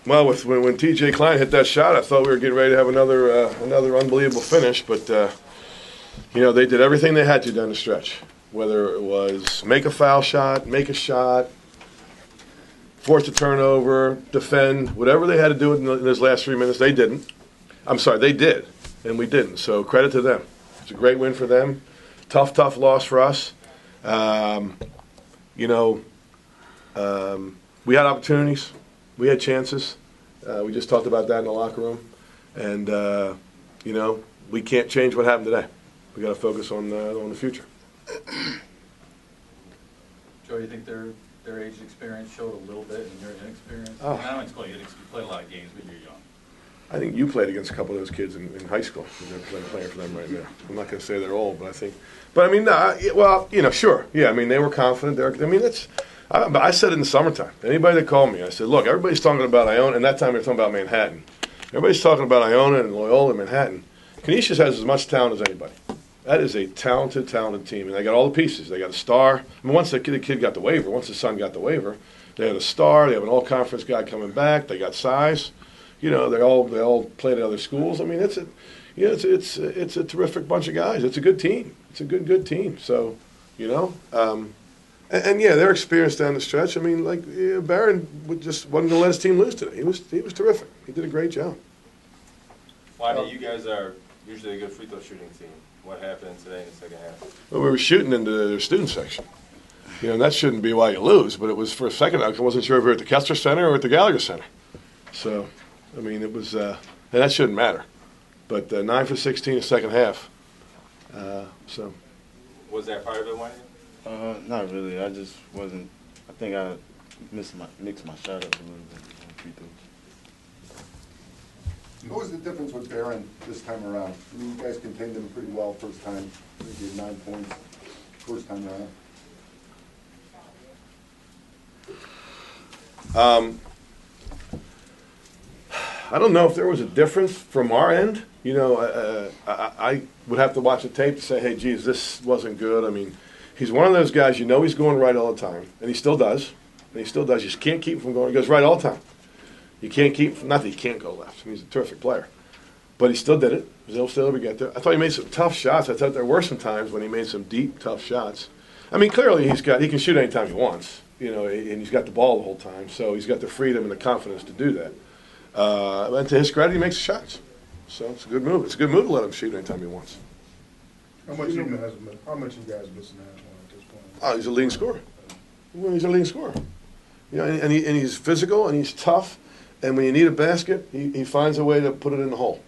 Well, when T.J. Klein hit that shot, I thought we were getting ready to have another unbelievable finish. But they did everything they had to down the stretch. Whether it was make a foul shot, make a shot, force a turnover, defend, whatever they had to do in those last 3 minutes, they didn't. I'm sorry, they did, and we didn't. So credit to them. It's a great win for them. Tough loss for us. We had opportunities. We had chances. We just talked about that in the locker room. And, we can't change what happened today. We got to focus on the future. Joe, you think their age experience showed a little bit in your inexperience? Oh. I don't expect you played a lot of games, but you're young. I think you played against a couple of those kids in high school. I'm playing for them right now. I'm not going to say they're old, but I think. But I mean, sure. Yeah, I mean, they were confident. But I said in the summertime, anybody that called me, I said, look, everybody's talking about Iona, and that time they were talking about Manhattan. Everybody's talking about Iona and Loyola and Manhattan. Canisius has as much talent as anybody. That is a talented team, and they got all the pieces. They got a star. I mean, once the kid got the waiver, once his son got the waiver, they had a star. They have an all-conference guy coming back. They got size. They all played at other schools. I mean, it's a terrific bunch of guys. It's a good team. It's a good team. So, they're experienced down the stretch. I mean, Barron just wasn't going to let his team lose today. He was terrific. He did a great job. Juan'ya, you guys are usually a good free throw shooting team. What happened today in the second half? Well, we were shooting into the student section. And that shouldn't be why you lose, but it was for a second. I wasn't sure if we were at the Kessler Center or at the Gallagher Center. So, I mean, it was, and that shouldn't matter. But 9 for 16 in the second half. Was that part of it, Juan'ya? Not really. I just wasn't. I think I mixed my shot up a little bit on free throws. What was the difference with Barron this time around? I mean, you guys contained him pretty well first time. I think he had 9 points first time around. I don't know if there was a difference from our end. I would have to watch the tape to say, hey, geez, this wasn't good. I mean, he's one of those guys, he's going right all the time. And he still does. You just can't keep him from going. He goes right all the time. You can't keep, not that he can't go left. He's a terrific player. But he still did it. He'll still ever get there. I thought he made some tough shots. I thought there were some times when he made some deep, tough shots. I mean, clearly he can shoot anytime he wants, and he's got the ball the whole time. So he's got the freedom and the confidence to do that. And to his credit, he makes shots. So it's a good move. It's a good move to let him shoot anytime he wants. How much you guys missing that one at this point? Oh, he's a leading scorer. Well, he's a leading scorer. And he's physical and he's tough. And when you need a basket, he finds a way to put it in the hole.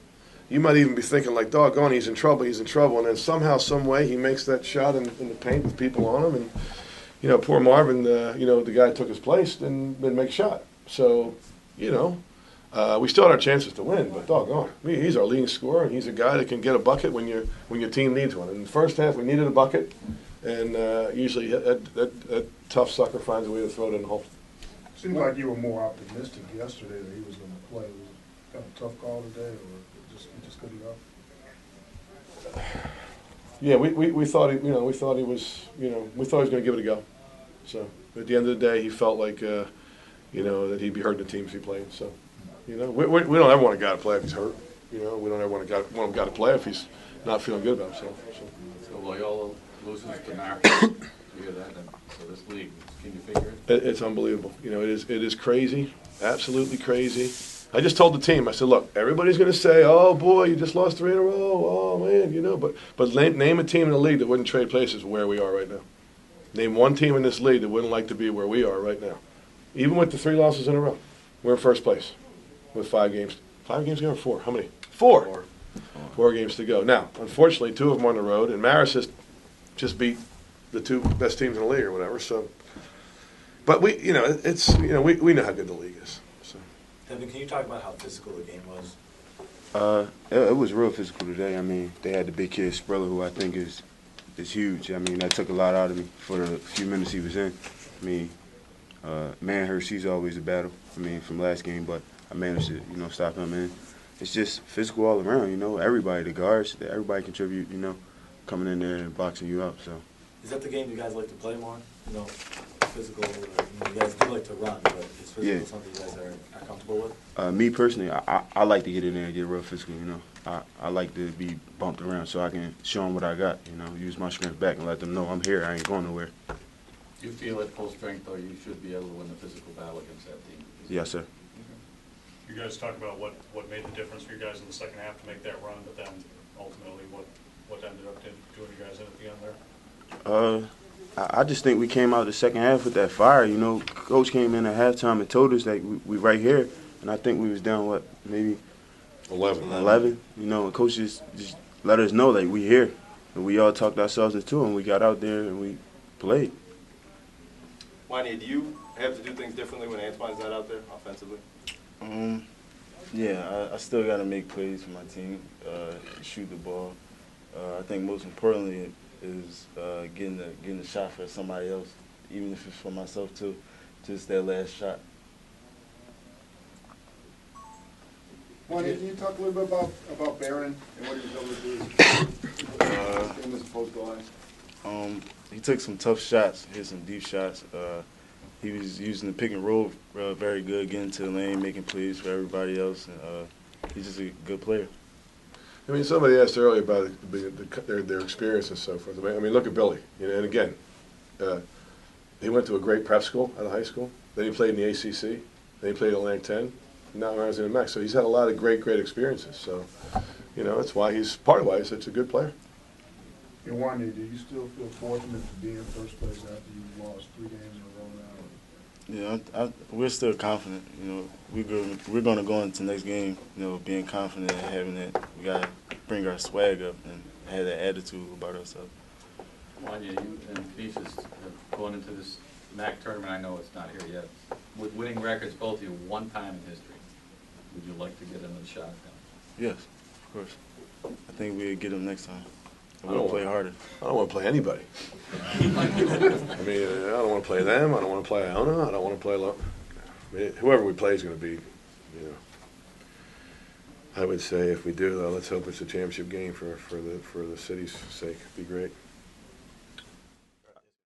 You might even be thinking like, doggone, he's in trouble. And then somehow, some way, he makes that shot in the paint with people on him. And, poor Marvin, the guy took his place and make a shot. So, we still had our chances to win, but doggone, he's our leading scorer, and he's a guy that can get a bucket when your team needs one. In the first half, we needed a bucket, and usually that tough sucker finds a way to throw it in the hole. Seemed like you were more optimistic yesterday that he was going to play. Was it kind of a tough call today, or you just couldn't go? Yeah, we thought we thought he was going to give it a go. So at the end of the day, he felt like that he'd be hurting the teams he played. So we don't ever want a guy to play if he's hurt. We don't ever want a guy to play if he's not feeling good about himself. So Loyola loses to Niagara. You hear that? So this league, can you figure it? It's unbelievable. It is crazy, absolutely crazy. I just told the team, I said, look, everybody's going to say, oh boy, you just lost 3 in a row. Oh man, but name a team in the league that wouldn't trade places where we are right now. Name one team in this league that wouldn't like to be where we are right now. Even with the 3 losses in a row, we're in first place with 5 games. 5 games ago or 4? How many? 4. 4 games to go. Now, unfortunately, 2 of them on the road, and Maris has just beat the 2 best teams in the league or whatever. So, but we know how good the league is. So. Devon, can you talk about how physical the game was? It was real physical today. I mean, they had the big kid Sprilla, who I think is huge. I mean, that took a lot out of me for the few minutes he was in. I mean, Manhurst, always a battle. I mean, from last game, but I managed to stop him. And it's just physical all around. Everybody, the guards, everybody contribute. Coming in there and boxing you up. So. Is that the game you guys like to play more? Physical. You guys do like to run, but is physical something you guys are comfortable comfortable with? Me personally, I like to get in there and get real physical, you know. I like to be bumped around so I can show them what I got, you know, use my strength back and let them know I'm here, I ain't going nowhere. You feel at full strength, though, you should be able to win the physical battle against that team? Yes, sir. You guys talk about what made the difference for you guys in the second half to make that run, but then ultimately what ended up doing you guys in at the end there? I just think we came out the second half with that fire, you know. Coach came in at halftime and told us that we right here, and I think we was down, what, maybe 11, you know, and Coach just let us know, like, we here. And we all talked ourselves into it, and we got out there and we played. Juan'ya, do you have to do things differently when Antoine's not out there offensively? Yeah, I still got to make plays for my team, shoot the ball. I think most importantly is getting the shot for somebody else, even if it's for myself too, just that last shot. Juan'ya, can you talk a little bit about Barron and what he was able to do in this post-line? He took some tough shots, hit some deep shots. He was using the pick and roll very good, getting to the lane, making plays for everybody else. And, he's just a good player. I mean, somebody asked earlier about their experience and so forth. I mean, look at Billy. You know, and again, he went to a great prep school out of high school. Then he played in the ACC. Then he played at Atlantic 10. Now he's in the MAC. So he's had a lot of great experiences. So, you know, that's why he's part of why he's such a good player. And Juan'ya, do you still feel fortunate to be in first place after you've lost 3 games in a row now? Yeah, we're still confident. You know, we're going to go into the next game, you know, being confident and having that. We got to bring our swag up and have that attitude about ourselves. Juan'ya, you and Canisius have gone into this MAC tournament. I know it's not here yet. With winning records, both of you, one time in history, would you like to get another shot at them? Yes, of course. I think we'll get them next time. I We'll play harder. I don't want to play anybody. I mean, I don't want to play them. I don't want to play Iona. I don't want to play I mean, whoever we play is going to be, you know. I would say if we do, though, let's hope it's a championship game for the city's sake. It'd be great.